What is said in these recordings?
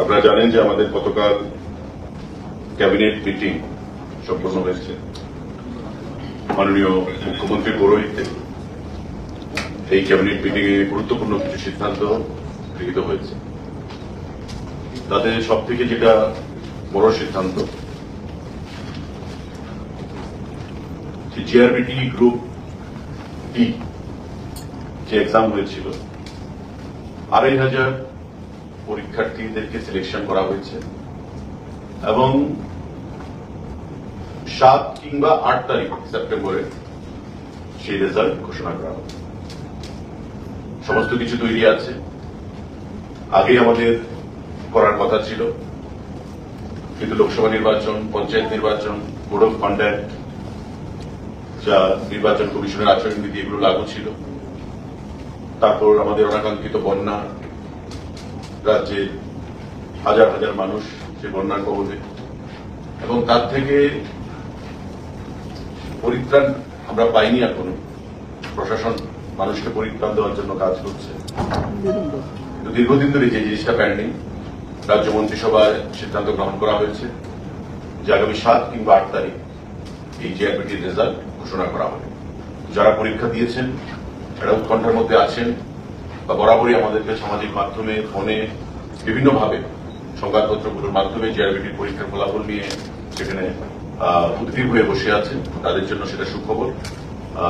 আপনারা জানেন যে আমাদের গতকাল ক্যাবিনেট মিটিং সম্পন্ন হয়েছে মাননীয় মুখ্যমন্ত্রীর পৌরোহিত্যে। এই ক্যাবিনেট মিটিং এ গুরুত্বপূর্ণ কিছু সিদ্ধান্ত গৃহীত হয়েছে। তাদের সব থেকে যেটা বড় সিদ্ধান্ত, জিআরবিটি গ্রুপ ডি যে এক্সাম হয়েছিল ২,৫০০ পরীক্ষার্থীদেরকে সিলেকশন করা হয়েছে এবং ৭ কিংবা ৮ তারিখ সেপ্টেম্বরে সেই রেজাল্ট ঘোষণা করা হবে। সমস্ত কিছু তৈরি আছে, আগেই আমাদের করার কথা ছিল, কিন্তু লোকসভা নির্বাচন, পঞ্চায়েত নির্বাচন, কোড অফ কন্ডাক্ট, যা নির্বাচন কমিশনের আচরণবিধি, এগুলো লাগু ছিল। তারপর আমাদের অনাকাঙ্ক্ষিত বন্যা, রাজ্যে হাজার হাজার মানুষ সে বন্যার কবলে, এবং তার থেকে পরিত্রাণ আমরা পাইনি এখনো। প্রশাসন মানুষকে পরিত্রাণ দেওয়ার জন্য কাজ করছে, কিন্তু দীর্ঘদিন ধরে যে জিনিসটা পেন্ডিং, রাজ্য মন্ত্রিসভায় সিদ্ধান্ত গ্রহণ করা হয়েছে যে আগামী ৭ কিংবা ৮ তারিখ এই জিআরবিটির রেজাল্ট ঘোষণা করা হবে। যারা পরীক্ষা দিয়েছেন, যারা উৎকণ্ঠার মধ্যে আছেন, বা বরাবরই আমাদেরকে সামাজিক মাধ্যমে, ফোনে, বিভিন্নভাবে সংবাদপত্রগুলোর মাধ্যমে জিআরবিটির পরীক্ষার ফলাফল নিয়ে সেখানে উদ্গ্রীব হয়ে বসে আছেন, তাদের জন্য সেটা সুখবর।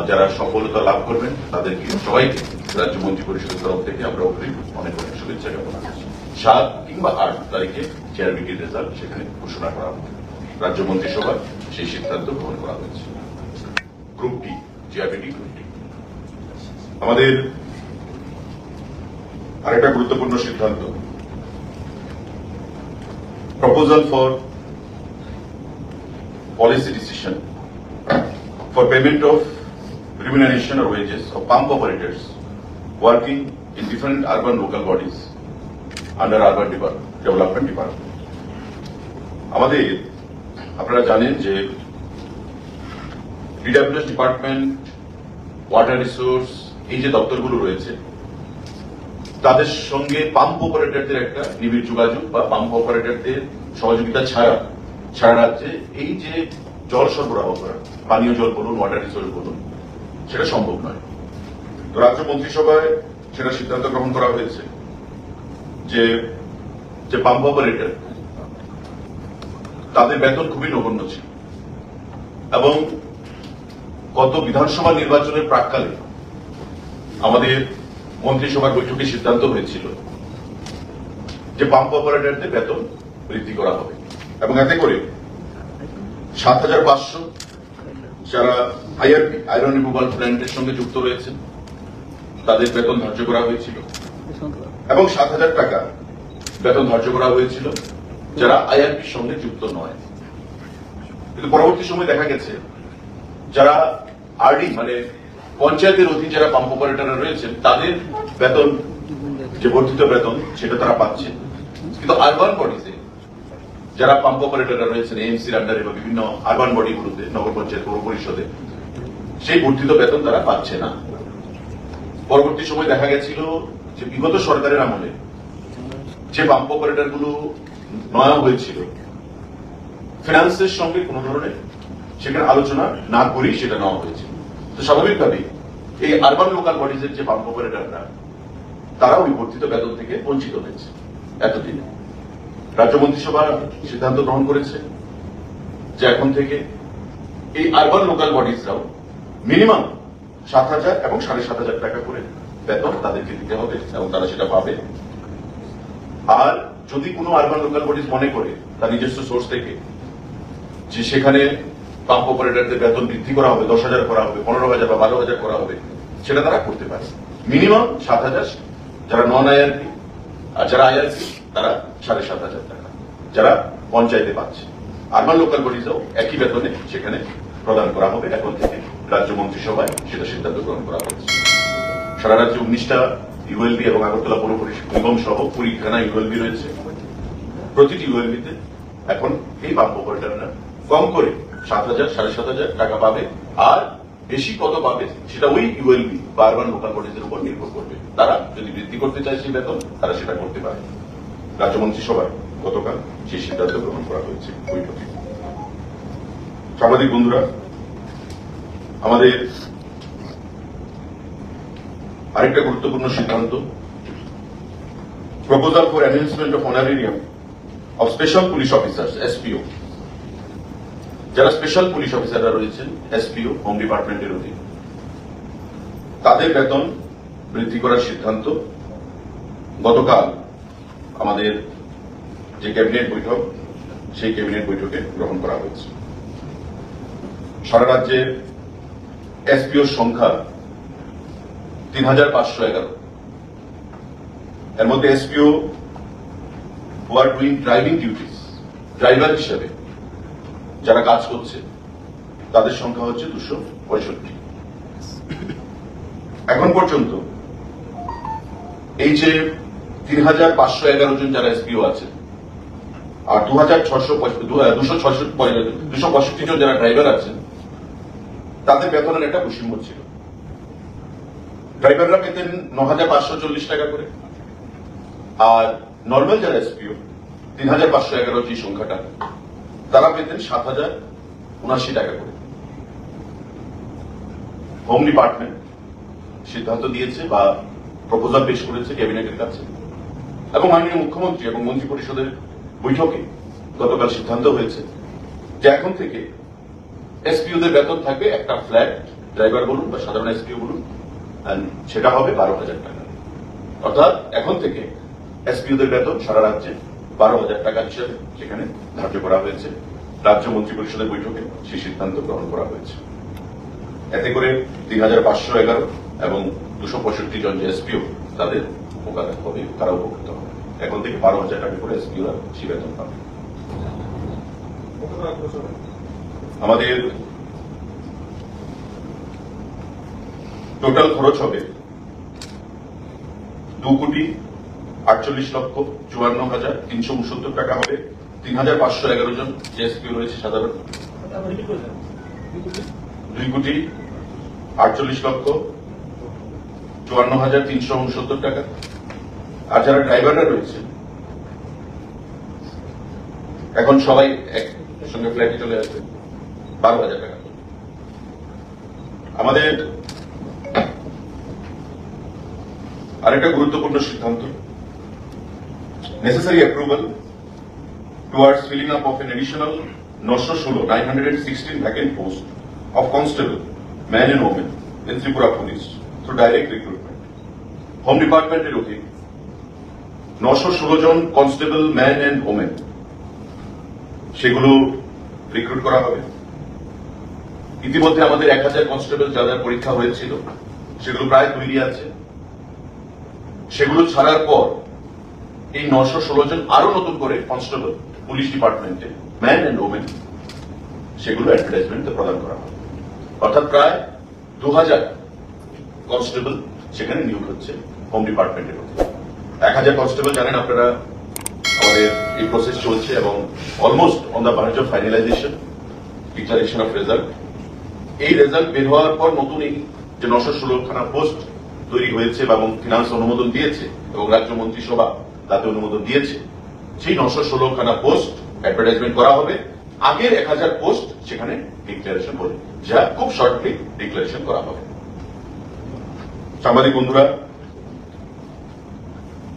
যারা সফলতা লাভ করবেন তাদেরকে সবাইকে রাজ্য মন্ত্রী পরিষদের তরফ থেকে আমরা অগ্রিম অনেক অনেক শুভেচ্ছা জ্ঞাপন করছি। ৭ কিংবা ৮ তারিখে জিআরবিটির রেজাল্ট সেখানে ঘোষণা করা হবে। রাজ্য মন্ত্রিসভা সেই সিদ্ধান্ত গ্রহণ করা হয়েছে। Group D, GRBT group D. আমাদের আরেকটা গুরুত্বপূর্ণ সিদ্ধান্ত, proposal for policy decision for payment of remuneration or wages of pump operators working in different urban local bodies under urban development department. আমাদের আপনারা জানেন যে ডিডব্লিউএস ডিপার্টমেন্ট, ওয়াটার রিসোর্স, এই যে দপ্তরগুলো রয়েছে, তাদের সঙ্গে পাম্প অপারেটরদের একটা নিবিড় যোগাযোগ বা পাম্প অপারেটরদের সহযোগিতা ছাড়া সারা রাজ্যে এই যে জল সরবরাহ করা, পানীয় জল বলুন, ওয়াটার রিসোর্স বলুন, সেটা সম্ভব নয়। তো রাজ্য মন্ত্রিসভায় সেটা সিদ্ধান্ত গ্রহণ করা হয়েছে যে পাম্প অপারেটর, তাদের বেতন খুবই নগণ্য ছিল এবং গত বিধানসভা নির্বাচনের প্রাক্কালে আমাদের মন্ত্রিসভার বৈঠকে সিদ্ধান্ত হয়েছিল যে পাম্প অপারেটরদের বেতন বৃদ্ধি করা হবে এবং এতে করে ৭৫০০ যারা আইআরপি, আয়রন রিমুভাল প্ল্যান্টের সঙ্গে যুক্ত রয়েছেন, তাদের বেতন ধার্য করা হয়েছিল এবং ৭০০০ টাকা বেতন ধার্য করা হয়েছিল যারা আইআরপির সঙ্গে যুক্ত নয়। কিন্তু পরবর্তী সময় দেখা গেছে যারা আরডি মানে পঞ্চায়েতের অধীন যারা পাম্প অপারেটররা রয়েছেন, তাদের বেতন, যে বর্ধিত বেতন, সেটা তারা পাচ্ছে, কিন্তু আরবান বডিজে যারা পাম্প অপারেটররা রয়েছেন এএমসির আন্ডারে বা বিভিন্ন আরবান বডিগুলোতে, নগর পঞ্চায়েত, পৌর পরিষদে, সেই বর্ধিত বেতন তারা পাচ্ছে না। পরবর্তী সময় দেখা গেছিল যে বিগত সরকারের আমলে যে পাম্প অপারেটরগুলো নেওয়া হয়েছিল, ফিনান্সের সঙ্গে কোন ধরনের সেখানে আলোচনা না করেই সেটা নেওয়া হয়েছিল। তো স্বাভাবিকভাবেই এই আরবান লোকাল বডিজের যে পাম্প অপারেটররা, তারা ওই বর্ধিত বেতন থেকে বঞ্চিত হয়েছে এতদিনে। রাজ্য মন্ত্রিসভা সিদ্ধান্ত গ্রহণ করেছে যে এখন থেকে এই আরবান লোকাল বডিজরাও মিনিমাম ৭০০০ এবং ৭৫০০ টাকা করে বেতন তাদেরকে দিতে হবে এবং তারা সেটা পাবে। আর যদি কোনো আরবান লোকাল বডিজ মনে করে তার নিজস্ব সোর্স থেকে যে সেখানে পাম্প অপারেটরদের বেতন বৃদ্ধি করা হবে, ১০,০০০ করা হবে, ১৫,০০০ বা ১২,০০০ করা হবে, সেটা তারা করতে পারে। মিনিমাম ৭০০০ যারা নন আইআরপি, আর যারা আইআরপি তারা ৭৫০০ টাকা যারা পঞ্চায়েতে পাচ্ছে। আরবান লোকাল বডিজও একই বেতনে সেখানে প্রদান করা হবে এখন থেকে। রাজ্য মন্ত্রিসভায় সেটা সিদ্ধান্ত গ্রহণ করা হয়েছে। সারা রাজ্যে ১৯টা ইউএলবি এবং আগরতলা পৌর নিগম সহ ২০খানা ইউএলবি রয়েছে। প্রতিটি ইউএলবিতে এখন এই পাম্প অপারেটররা কম করে ৭০০০, ৭৫০০ টাকা পাবে, আর বেশি কত পাবে সেটা ওই ইউএলবি বা আরবান লোকাল বডিজের উপর নির্ভর করবে। তারা যদি বৃদ্ধি করতে চায় সেই বেতন, তারা সেটা করতে পারে। রাজ্য মন্ত্রিসভায় গতকাল সেই সিদ্ধান্ত গ্রহণ করা হয়েছে বৈঠকে। সাংবাদিক বন্ধুরা, আমাদের আরেকটা গুরুত্বপূর্ণ সিদ্ধান্ত, proposal for enhancement of honorarium of special police officers SPO. যারা স্পেশাল পুলিশ অফিসাররা রয়েছেন এসপিও হোম ডিপার্টমেন্টের অধীনে, তাদের বেতন বৃদ্ধি করার সিদ্ধান্ত গতকাল আমাদের যে ক্যাবিনেট বৈঠক, সেই ক্যাবিনেট বৈঠকে গ্রহণ করা হয়েছে। সারা রাজ্যে এসপিওর সংখ্যা ৩,৫১১। এর মধ্যে SPO who are doing driving duties, driver হিসেবে যারা কাজ করছে, তাদের সংখ্যা হচ্ছে 265। এখন পর্যন্ত এই যে ৩,৫১১ জন যারা এসপিও আছে আর 265 জন যারা ড্রাইভার আছেন, তাদের বেতনের একটা বৈষম্য ছিল। ড্রাইভাররা পেতেন ৯,৫৪০ টাকা করে, আর নর্মাল যারা এসপিও ৩,৫১১ যে সংখ্যাটা, তারা পেতেন ৭,০৭৯ টাকা করে। হোম ডিপার্টমেন্ট সিদ্ধান্ত দিয়েছে বা প্রপোজাল পেশ করেছে ক্যাবিনেটের কাছে, এবং মাননীয় মুখ্যমন্ত্রী এবং মন্ত্রী পরিষদের বৈঠকে গতকাল সিদ্ধান্ত হয়েছে যে এখন থেকে এসপিওদের বেতন থাকবে একটা ফ্ল্যাট, ড্রাইভার বলুন বা সাধারণ এসপিও বলুন, সেটা হবে 12,০০০ টাকা। অর্থাৎ এখন থেকে এসপিওদের বেতন সারা রাজ্যে 12,০০০ টাকা হিসেবে সেখানে ধার্য করা হয়েছে। রাজ্য মন্ত্রী পরিষদের বৈঠকে সেই সিদ্ধান্ত গ্রহণ করা হয়েছে। এতে করে ৩,৫১১ এবং 265 জন যে এসপিও, তাদের মোকাবেলা হবে, তারা উপকৃত হবে। এখন থেকে 12,০০০ টাকা করে এসপিওরা সে বেতন পাবে। আমাদের টোটাল খরচ হবে 2,48,54,369 টাকা হবে। ৩,৫১১ জন যে এসপিও রয়েছে সাধারণ, 2,48,54,369 টাকা। আর যারা ড্রাইভাররা রয়েছে, এখন সবাই একসঙ্গে ফ্ল্যাটে চলে আসবে, 12,০০০ টাকা। আমাদের আরেকটা গুরুত্বপূর্ণ সিদ্ধান্ত, necessary approval towards filling up of an additional 916 vacant post of constable man and women in Tripura police through direct recruitment. Home ডিপার্টমেন্টের অধীন 916 জন কনস্টেবল ম্যান এন্ড ওমেন, সেগুলো রিক্রুট করা হবে। ইতিমধ্যে আমাদের 1,000 কনস্টেবল যাদের পরীক্ষা হয়েছিল, সেগুলো প্রায় তৈরি আছে। সেগুলো ছাড়ার পর এই 916 জন আরো নতুন করে কনস্টেবল পুলিশ ডিপার্টমেন্টে ম্যান এন্ড ওমেন, সেগুলো অ্যাডভার্টাইজমেন্টে প্রদান করা হবে। অর্থাৎ প্রায় 2,000 কনস্টেবল সেখানে নিয়োগ হচ্ছে হোম ডিপার্টমেন্টের মধ্যে। 1,000 কনস্টেবল জানেন আপনারা, আমাদের এই প্রসেস চলছে এবং almost on the verge of finalisation, declaration of result. এই রেজাল্ট বের হওয়ার পর নতুন এই যে 916খানা পোস্ট তৈরি হয়েছে এবং ফিনান্স অনুমোদন দিয়েছে এবং রাজ্য মন্ত্রিসভা তাতে অনুমোদন দিয়েছে, সেই 916খানা পোস্ট অ্যাডভার্টাইজমেন্ট করা হবে। আগের 1,000 পোস্ট সেখানে ডিক্লারেশন হবে, যা খুব শর্টলি ডিক্লারেশন করা হবে। সাংবাদিক বন্ধুরা,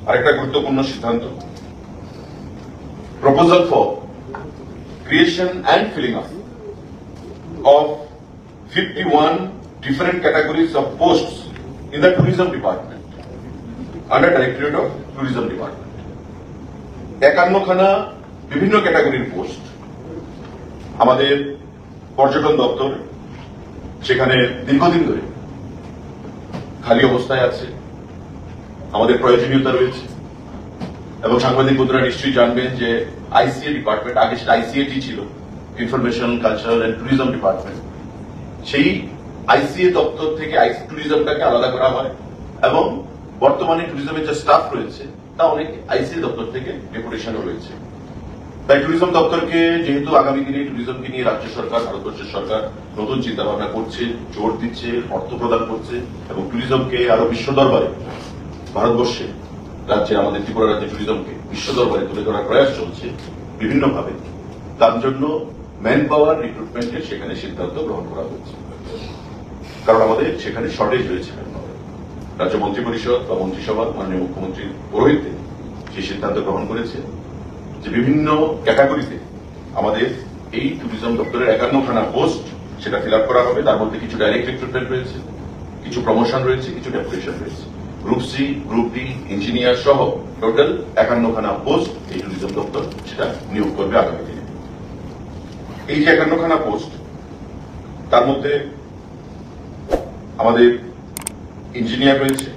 আরেকটা গুরুত্বপূর্ণ সিদ্ধান্ত, proposal for creation and filling up of 51 different categories of posts in the tourism department under Directorate of Tourism Department. 51খানা বিভিন্ন ক্যাটাগরির পোস্ট আমাদের পর্যটন দপ্তর সেখানে দীর্ঘদিন ধরে খালি অবস্থায় আছে। আমাদের প্রয়োজনীয়তা রয়েছে এবং সাংবাদিক বন্ধুরা নিশ্চয়ই জানবেন যে আইসিএ ডিপার্টমেন্ট, আগে সেটা আইসিএটি ছিল, information cultural and tourism department. সেই আইসিএ দপ্তর থেকে ট্যুরিজমটাকে আলাদা করা হয় এবং বর্তমানে ট্যুরিজমের যে স্টাফ রয়েছে তা অনেক আইসিএ দপ্তর থেকে ডেপুটেশনও রয়েছে। তাই ট্যুরিজম দপ্তরকে, যেহেতু আগামী দিনে ট্যুরিজমকে নিয়ে রাজ্য সরকার, ভারতবর্ষের সরকার নতুন চিন্তা ভাবনা করছে, জোর দিচ্ছে, অর্থ প্রদান করছে এবং ট্যুরিজমকে আরো বিশ্ব দরবারে ভারতবর্ষে রাজ্যে আমাদের ত্রিপুরা রাজ্যের ট্যুরিজমকে বিশ্ব দরবারে তুলে ধরার প্রয়াস চলছে বিভিন্নভাবে, তার জন্য ম্যান পাওয়ার রিক্রুটমেন্টের সেখানে সিদ্ধান্ত গ্রহণ করা হয়েছে। কারণ আমাদের সেখানে শর্টেজ রয়েছে ম্যান পাওয়ার। রাজ্য মন্ত্রী পরিষদ বা মন্ত্রিসভা মাননীয় মুখ্যমন্ত্রীর পৌরোহিত্যে সেই সিদ্ধান্ত গ্রহণ করেছে যে বিভিন্ন ক্যাটাগরিতে আমাদের এই ট্যুরিজম দপ্তরের 51খানা পোস্ট সেটা ফিল আপ করা হবে। তার মধ্যে কিছু ডাইরেক্ট রিক্রুটমেন্ট রয়েছে, কিছু প্রমোশন রয়েছে, কিছু ডেপুটেশন রয়েছে। Group C, group D, engineer সহ টোটাল 51খানা পোস্ট এই ট্যুরিজম দপ্তর সেটা নিয়োগ করবে আগামী দিনে। এই যে 51খানা পোস্ট, তার মধ্যে আমাদের ইঞ্জিনিয়ার রয়েছে,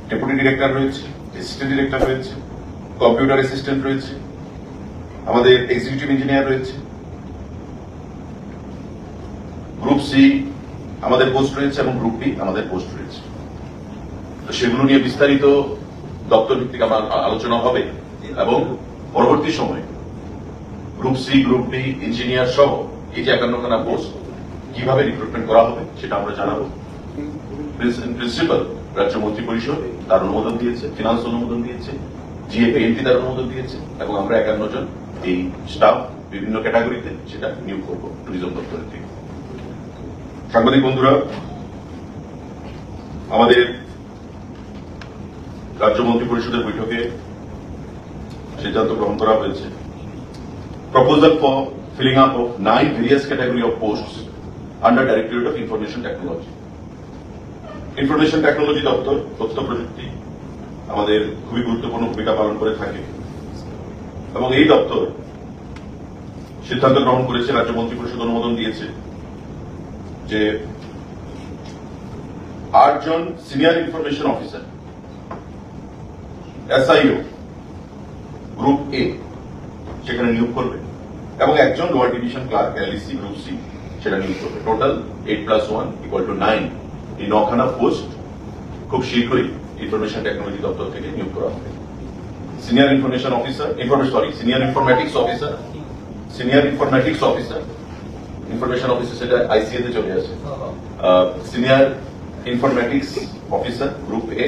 ডেপুটি ডিরেক্টর রয়েছে, অ্যাসিস্ট্যান্ট ডিরেক্টর রয়েছে, কম্পিউটার অ্যাসিস্ট্যান্ট রয়েছে, আমাদের এক্সিকিউটিভ ইঞ্জিনিয়ার রয়েছে, গ্রুপ সি আমাদের পোস্ট রয়েছে এবং গ্রুপ ডি আমাদের পোস্ট রয়েছে। তো সেগুলো নিয়ে বিস্তারিত দপ্তর ভিত্তিক আমার আলোচনা হবে এবং পরবর্তী সময়ে group C, group D, engineer সহ এই যে 51খানা পোস্ট কিভাবে রিক্রুটমেন্ট করা হবে সেটা আমরা জানাবো। প্রিন্সিপাল রাজ্য মন্ত্রী পরিষদ তার অনুমোদন দিয়েছে, ফিনান্স অনুমোদন দিয়েছে, জিএপি তার অনুমোদন দিয়েছে এবং আমরা 51 জন এই স্টাফ বিভিন্ন ক্যাটাগরিতে সেটা নিয়োগ করবো ট্যুরিজম দপ্তরের থেকে। সাংবাদিক বন্ধুরা, আমাদের রাজ্য মন্ত্রী পরিষদের বৈঠকে সিদ্ধান্ত গ্রহণ করা হয়েছে proposal for filling up of 9 various category of posts under directorate of information technology. Information technology দপ্তর তথ্য প্রযুক্তি আমাদের খুবই গুরুত্বপূর্ণ ভূমিকা পালন করে থাকে এবং এই দপ্তর সিদ্ধান্ত গ্রহণ করেছে, রাজ্য মন্ত্রী পরিষদ অনুমোদন দিয়েছে যে 8 জন senior information officer SIO group A সেখানে নিয়োগ করবে এবং একজন lower division clerk LEC group C সেটা নিয়োগ করবে। টোটাল 8+1 = 9। এই 9খানা পোস্ট খুব শীঘ্রই ইনফরমেশন টেকনোলজি দপ্তর থেকে নিয়োগ করা হবে। Senior information officer, senior informatics officer, information officer সেটা ICA তে চলে আসে। Senior informatics officer group A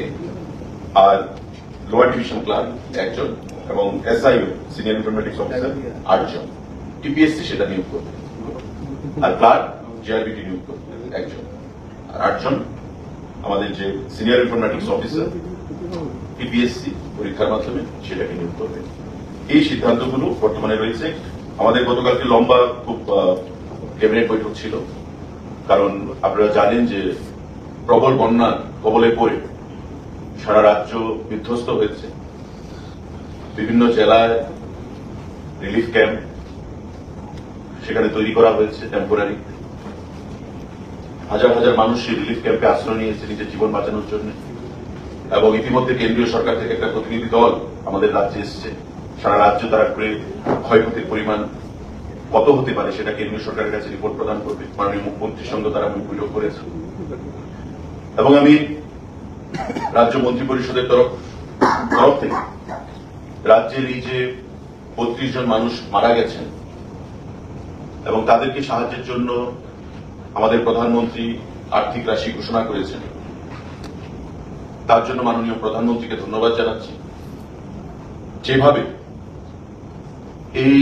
আর লোয়ার ডিভিশন ক্লার্ক একজন এবং SIO সিনিয়র ইনফরমেটিক্স অফিসার 8 জন। TPSC সেটা নিয়োগ করবে আর ক্লার্ক JRBT নিয়োগ করবে একজন আর 8 জন আমাদের যে সিনিয়র ইনফরমেটিক্স অফিসার TPSC পরীক্ষার মাধ্যমে সেটাকে নিয়োগ করবে। এই সিদ্ধান্তগুলো বর্তমানে রয়েছে। আমাদের গতকালকে লম্বা খুব ক্যাবিনেট বৈঠক ছিল, কারণ আপনারা জানেন যে প্রবল বন্যার কবলে পড়ে সারা রাজ্য বিধ্বস্ত হয়েছে। বিভিন্ন জেলায় রিলিফ ক্যাম্প সেখানে তৈরি করা হয়েছে টেম্পোরারি। হাজার হাজার মানুষ সেই রিলিফ ক্যাম্পে আশ্রয় নিয়েছে নিজের জীবন বাঁচানোর জন্য এবং ইতিমধ্যে কেন্দ্রীয় সরকার থেকে একটা প্রতিনিধি দল আমাদের রাজ্যে এসছে। সারা রাজ্য তারা করে ক্ষয়ক্ষতির পরিমাণ কত হতে পারে সেটা কেন্দ্রীয় সরকারের কাছে রিপোর্ট প্রদান করবে। মাননীয় মুখ্যমন্ত্রীর সঙ্গে তারা বৈঠক করেছে এবং আমি রাজ্য মন্ত্রী পরিষদের তরফ থেকে রাজ্যের এই যে 32 জন মানুষ মারা গেছেন এবং তাদেরকে সাহায্যের জন্য আমাদের প্রধানমন্ত্রী আর্থিক রাশি ঘোষণা করেছেন, তার জন্য মাননীয় প্রধানমন্ত্রীকে ধন্যবাদ জানাচ্ছি। যেভাবে এই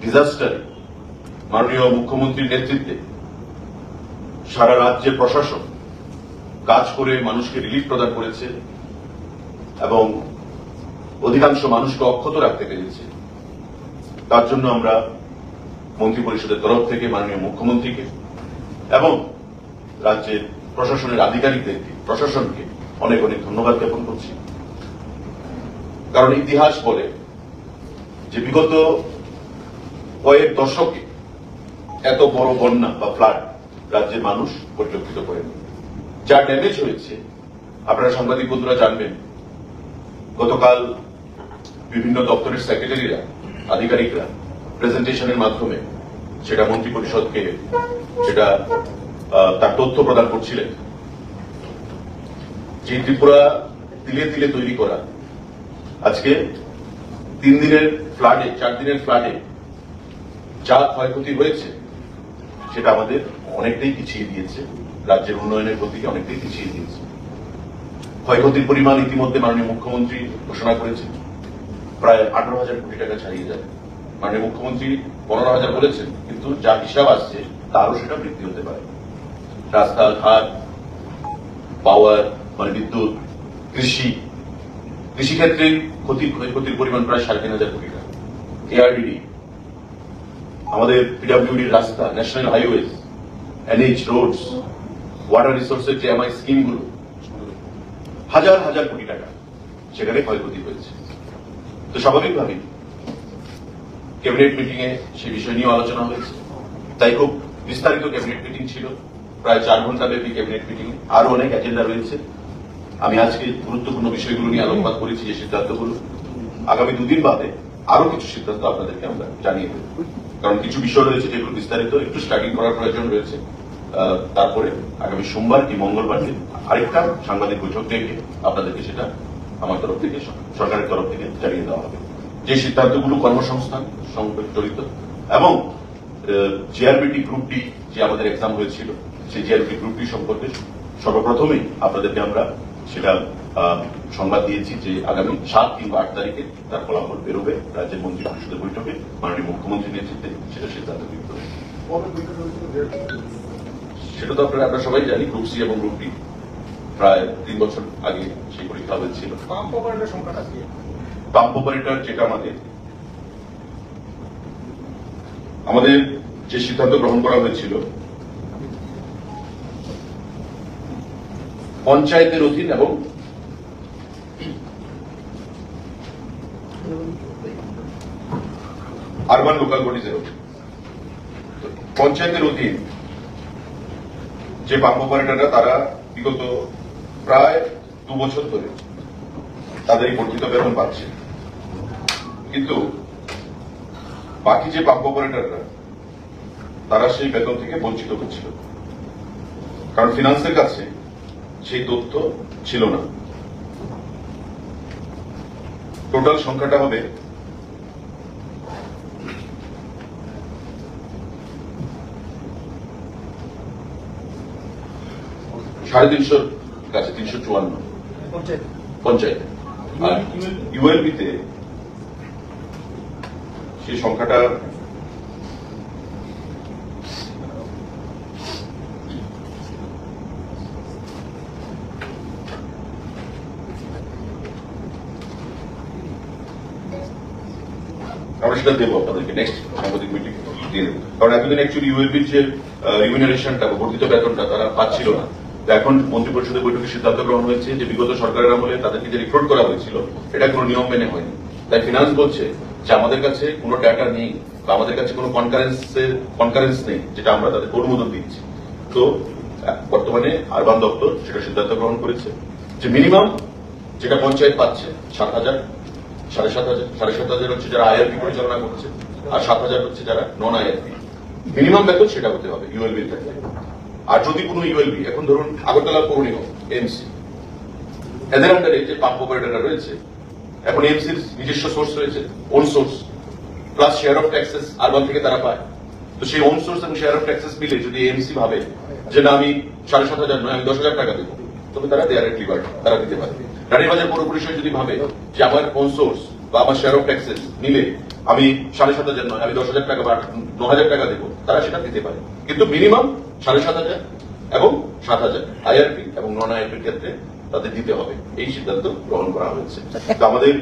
ডিজাস্টারে মাননীয় মুখ্যমন্ত্রীর নেতৃত্বে সারা রাজ্যের প্রশাসন কাজ করে মানুষকে রিলিফ প্রদান করেছে এবং অধিকাংশ মানুষকে অক্ষত রাখতে পেরেছে, তার জন্য আমরা মন্ত্রী পরিষদের তরফ থেকে মাননীয় মুখ্যমন্ত্রীকে এবং রাজ্যের প্রশাসনের আধিকারিকদেরকে, প্রশাসনকে অনেক অনেক ধন্যবাদ জ্ঞাপন করছি। কারণ ইতিহাস বলে যে বিগত কয়েক দশকে এত বড় বন্যা বা ফ্লাড রাজ্যের মানুষ পরিলক্ষিত করেনি। যা ড্যামেজ হয়েছে আপনারা সাংবাদিক বন্ধুরা জানবেন। গতকাল বিভিন্ন দপ্তরের সেক্রেটারিরা, আধিকারিকরা প্রেজেন্টেশনের মাধ্যমে সেটা মন্ত্রী পরিষদকে সেটা তার তথ্য প্রদান করছিলেন যে ত্রিপুরা তিলে তিলে তৈরি করা আজকে 3 দিনের ফ্লাডে, 4 দিনের ফ্লাডে যা ক্ষয়ক্ষতি হয়েছে সেটা আমাদের অনেকটাই পিছিয়ে দিয়েছে, রাজ্যের উন্নয়নের গতিকে অনেকটাই পিছিয়ে দিয়েছে। ক্ষয়ক্ষতির পরিমাণ ইতিমধ্যে মাননীয় মুখ্যমন্ত্রী ঘোষণা করেছেন, প্রায় 18,000 কোটি টাকা ছাড়িয়ে যাবে। মাননীয় মুখ্যমন্ত্রী 15,000 বলেছেন, কিন্তু যা হিসাব আসছে তারও সেটা বৃদ্ধি হতে পারে। রাস্তাঘাট, পাওয়ার মানে বিদ্যুৎ, কৃষিক্ষেত্রে ক্ষয়ক্ষতির পরিমাণ প্রায় 3,500 কোটি টাকা। এআরডিডি, আমাদের পিডব্লিউডির রাস্তা, national highways, NH roads, water রিসোর্সের যে এমআই স্কিমগুলো, হাজার হাজার কোটি টাকা সেখানে ক্ষয়ক্ষতি হয়েছে। তো স্বাভাবিকভাবেই ক্যাবিনেট মিটিং এ সেই বিষয় নিয়ে আলোচনা হয়েছে। তাই খুব বিস্তারিত ক্যাবিনেট মিটিং ছিল, প্রায় 4 ঘন্টা ব্যাপী ক্যাবিনেট মিটিং। আরো অনেক এজেন্ডা রয়েছে। আমি আজকে গুরুত্বপূর্ণ বিষয়গুলো নিয়ে আলোকপাত করেছি, যে সিদ্ধান্তগুলো আগামী 2 দিন বাদে আরো কিছু সিদ্ধান্ত আপনাদেরকে আমরা জানিয়ে দেব। কারণ কিছু বিষয় রয়েছে যেগুলো বিস্তারিত একটু স্টাডি করার প্রয়োজন রয়েছে। তারপরে আগামী সোমবার কি মঙ্গলবার দিন আরেকটা সাংবাদিক বৈঠক ডেকে আপনাদেরকে সেটা আমার তরফ থেকে, সরকারের তরফ থেকে জানিয়ে দেওয়া হবে। যে সিদ্ধান্তগুলো কর্মসংস্থান সঙ্গে জড়িত এবং জিআরবিটি গ্রুপ ডি যে আমাদের এক্সাম হয়েছিল, সেই জিআরবিটি গ্রুপ ডি সম্পর্কে সর্বপ্রথমেই আপনাদেরকে আমরা সেটা সংবাদ দিয়েছি যে আগামী 7 কিংবা 8 তারিখে তার ফলাফল বেরোবে। রাজ্যের মন্ত্রী পরিষদের বৈঠকে মাননীয় মুখ্যমন্ত্রীর নেতৃত্বে সেটা সিদ্ধান্ত গৃহীত হবে। সেটা তো আমরা সবাই জানি, গ্রুপ সি এবং গ্রুপ ডি প্রায় 3 বছর আগে সেই পরীক্ষা হয়েছিল। পাম্প অপারেটর সংখ্যাটা কি? পাম্প অপারেটর যেটা আমাদের যে সিদ্ধান্ত গ্রহণ করা হয়েছিল, পঞ্চায়েতের অধীন এবং আরবান লোকাল বডিজের অধীন, পঞ্চায়েতের অধীন যে পাম্প অপারেটররা তারা বিগত প্রায় 2 বছর ধরে তাদের বর্ধিত বেতন পাচ্ছে, কিন্তু বাকি যে পাম্প অপারেটররা তারা সেই বেতন থেকে বঞ্চিত হচ্ছিল, কারণ ফিনান্সের কাছে সেই তথ্য ছিল না। টোটাল সংখ্যাটা হবে 350 কাছে, 354 পঞ্চায়েত। আর ইউএলবিতে সেই সংখ্যাটা আমরা সেটা দেবো আপনাদেরকে নেক্সট সাংবাদিক মিটিং দিয়ে দেবো। কারণ এতদিন অ্যাকচুয়ালি ইউএলবির যে রিমিনারেশনটা বা বর্ধিত বেতনটা তারা পাচ্ছিল না। এখন মন্ত্রী পরিষদের বৈঠকে সিদ্ধান্ত গ্রহণ হয়েছে যে বিগত সরকারের আমলে তাদেরকে যে রিক্রুট করা হয়েছিল এটা কোনো নিয়ম মেনে হয়নি। তাই ফিনান্স বলছে যে আমাদের কাছে কোনো ডাটা নেই বা আমাদের কাছে কোনো কনকারেন্স নেই যেটা আমরা তাদেরকে অনুমোদন দিচ্ছি। তো বর্তমানে আরবান দপ্তর সেটা সিদ্ধান্ত গ্রহণ করেছে যে মিনিমাম যেটা পঞ্চায়েত পাচ্ছে 7,000, 7,500 হচ্ছে যারা আইআরপি পরিচালনা করছে, আর 7,000 হচ্ছে যারা নন আইআরপি। মিনিমাম বেতন সেটা হতে হবে ইউএলবির ক্ষেত্রে। আর যদি কোনো ইউএলবি, এখন ধরুন আগরতলা পৌর নিগম এমসি, এদের আন্ডারে যে পাম্প অপারেটররা রয়েছে, এখন এমসির নিজস্ব সোর্স রয়েছে, on source plus share of taxes urban থেকে তারা পায়। তো সেই ওন সোর্স এবং শেয়ার অফ ট্যাক্সেস মিলে যদি এমসি ভাবে যে না আমি 7,500 নয় আমি 10,000 টাকা দেবো, তবে তারা দেয়ারের লিবার্টি তারা দিতে পারে। রানীবাজার পৌর পরিষদ যদি ভাবে যে আমার ওন সোর্স বা আমার শেয়ার অফ ট্যাক্সেস মিলে আমি 7,500 নয় আমি 10,000 টাকা বা 9,000 টাকা দেবো, তারা সেটা দিতে পারে। কিন্তু মিনিমাম 7,500 এবং 7,000 আইআরপি এবং নন আইআরপির ক্ষেত্রে তাদের দিতে হবে, এই সিদ্ধান্ত গ্রহণ করা হয়েছে। তো আমাদের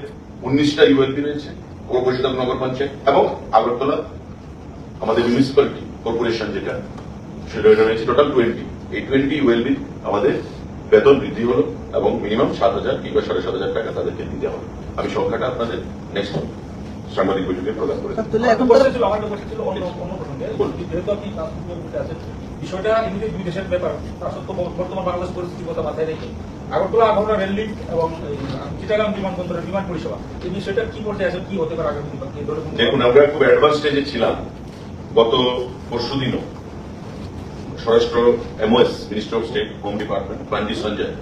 19টা ইউএলপি রয়েছে, পৌর পরিষদ নগর পঞ্চায়েত এবং আগরতলা আমাদের মিউনিসিপ্যালিটি কর্পোরেশন যেটা সেটা রয়েছে টোটাল 20। এই 20 ইউএলবি আমাদের বেতন বৃদ্ধি হলো এবং মিনিমাম 7,000 কিংবা 7,500 টাকা তাদেরকে দিতে হবে। আমি সংখ্যাটা আপনাদের নেক্সট সাংবাদিক বৈঠকে প্রদান করেছি। বিষয়টা এমনি 2 দেশের ব্যাপার, তার সত্ত্বেও বর্তমান বাংলাদেশ পরিস্থিতির কথা মাথায় রেখে আগরতলা আখাউড়া রেল লিঙ্ক এবং চিটাগাং বিমানবন্দরের বিমান পরিষেবা এই বিষয়টা কি পর্যায়ে আছে, কি হতে পারে আগামী দিনে? দেখুন, আমরা খুব অ্যাডভান্স স্টেজে ছিলাম। গত পরশুদিনও স্বরাষ্ট্র MOS minister of state home department Bandi Sanjay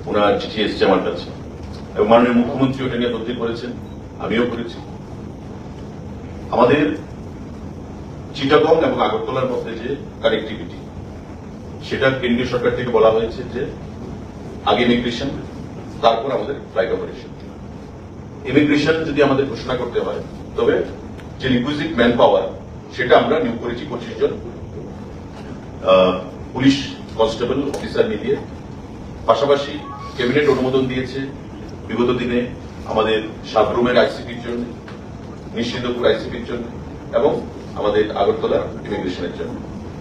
ওনার চিঠি এসছে আমার কাছে এবং মাননীয় মুখ্যমন্ত্রী ওটা নিয়ে তদবির করেছেন, আমিও করেছি। আমাদের চিটাগং এবং আগরতলার মধ্যে যে কানেক্টিভিটি সেটা কেন্দ্রীয় সরকার থেকে বলা হয়েছে যে আগে ইমিগ্রেশন তারপর আমাদের ফ্লাইট অপারেশন। ইমিগ্রেশন যদি আমাদের ঘোষণা করতে হয় তবে যে রিকুইজিট ম্যান পাওয়ার সেটা আমরা নিয়োগ করেছি 25 জন পুলিশ কনস্টেবল অফিসার মিলিয়ে। পাশাপাশি ক্যাবিনেট অনুমোদন দিয়েছে বিগত দিনে আমাদের সাবরুমের আইসিপির জন্য, নিশ্চিন্তপুর আইসিপির জন্য এবং আমাদের আগরতলা ইমিগ্রেশনের জন্য।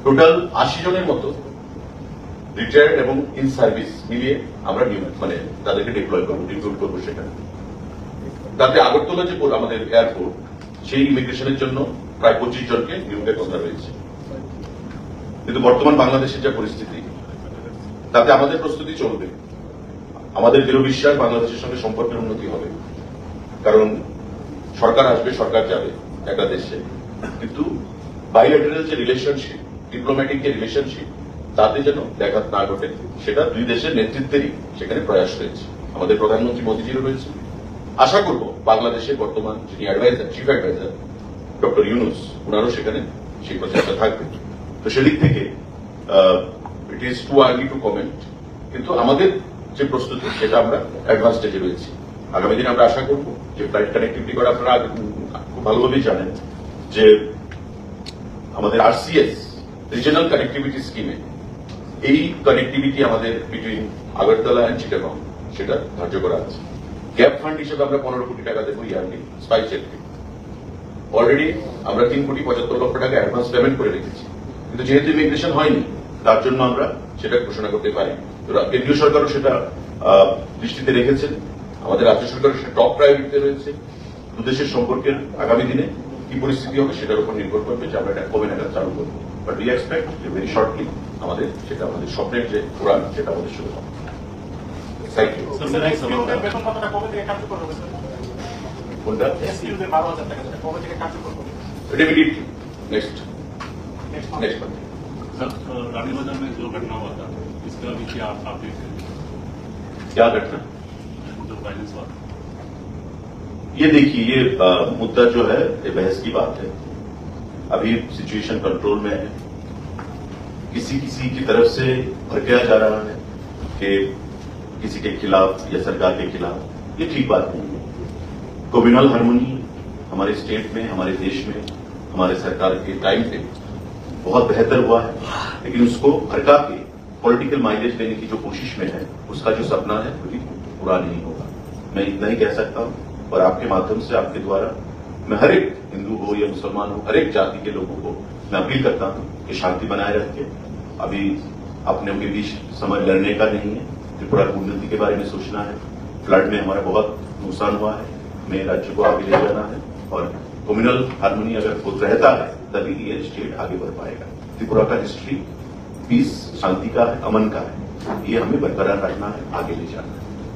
টোটাল 80 জনের মতো রিটায়ার্ড এবং ইন সার্ভিস মিলিয়ে আমরা তাদেরকে ডিপ্লয় করবো, রিক্রুট করবো সেখানে। তাতে আগরতলা যে আমাদের এয়ারপোর্ট সেই ইমিগ্রেশনের জন্য প্রায় 25 জনকে নিয়োগের কথা রয়েছে। কিন্তু বর্তমান বাংলাদেশের যে পরিস্থিতি তাতে আমাদের প্রস্তুতি চলবে। আমাদের দৃঢ় বিশ্বাস বাংলাদেশের সঙ্গে সম্পর্কের উন্নতি হবে, কারণ সরকার আসবে, সরকার যাবে একটা দেশে, কিন্তু বাইলেটারাল যে রিলেশনশিপ, ডিপ্লোম্যাটিক যে রিলেশনশিপ, তাতে যেন ব্যাঘাত না ঘটে, সেটা দুই দেশের নেতৃত্বেরই সেখানে প্রয়াস রয়েছে। আমাদের প্রধানমন্ত্রী মোদীজিরও রয়েছে। আশা করব বাংলাদেশের বর্তমান যিনি adviser, chief adviser doctor Yunus, ওনারও সেখানে সেই প্রচেষ্টা থাকবে। তো সেদিক থেকে it is too early to comment, কিন্তু আমাদের যে প্রস্তুতি সেটা আমরা অ্যাডভান্স স্টেজে রয়েছি। আগামী দিনে আমরা আশা করব যে ফ্লাইট কানেক্টিভিটি করে, আপনারা খুব ভালোভাবেই জানেন যে আমাদের RCS রিজিওনাল কানেক্টিভিটি স্কিমে এই কানেক্টিভিটি আমাদের বিটুইন আগরতলা অ্যান্ড চিটাগং সেটা ধার্য করা আছে। গ্যাপ ফান্ড হিসেবে আমরা 15 কোটি টাকা দেবো ইয়ারলি স্পাইসজেটকে। অলরেডি আমরা 3,75,00,000 টাকা অ্যাডভান্স পেমেন্ট করে রেখেছি, কিন্তু যেহেতু ইমিগ্রেশন হয়নি তার জন্য আমরা সেটা ঘোষণা করতে পারি। কেন্দ্রীয় সরকারও সেটা দৃষ্টিতে রেখেছেন, আমাদের রাজ্য সরকারের সেটা টপ প্রায়োরিটিতে রয়েছে। দুদেশের সম্পর্কের আগামী দিনে কি পরিস্থিতি হবে সেটার উপর নির্ভর করবে যে আমরা এটা কবে নাগাদ চালু করবো। But we expect very shortly আমাদের সেটা আমাদের স্বপ্নের যে উড়ান সেটা আমাদের শুরু হবে। Thank you. কোনটা? Immediately. Next month. Sir, Rani Bazar में जो घटना हुआ था इसका अभी क्या अपडेट है? क्या घटना? जो वायलेंस हुआ, ये देखिए, ये मुद्दा जो है ये बहस की बात है। अभी सिचुएशन कंट्रोल में है। किसी की तरफ से भड़काया जा रहा है कि किसी के खिलाफ या सरकार के खिलाफ, ये ठीक बात नहीं है। कम्युनल हार्मोनी हमारे स्टेट में, हमारे देश में, हमारे सरकार के टाइम पे बहुत बेहतर हुआ है, लेकिन उसको भड़का के पॉलिटिकल माइलेज देने की जो कोशिश में है, उसका जो सपना है कभी पूरा नहीं होगा। मैं इतना ही कह सकता हूं, और आपके माध्यम से, आपके द्वारा मैं हर एक हिंदू हो या मुसलमान हो, हर एक जाति के लोगों को मैं अपील करता हूं कि शांति बनाए रखें। अभी अपने के बीच समय लड़ने का नहीं है, त्रिपुरा की उन्नति के बारे में सोचना है। फ्लड में हमारा बहुत नुकसान हुआ है, हमें राज्य को आगे ले जाना है, और कम्युनल हार्मोनी अगर खुद रहता है तभी ये स्टेट आगे बढ़ पाएगा। त्रिपुरा का हिस्ट्री पीस, शांति का है, अमन का है, ये हमें बरकरार रखना है, आगे ले जाना है।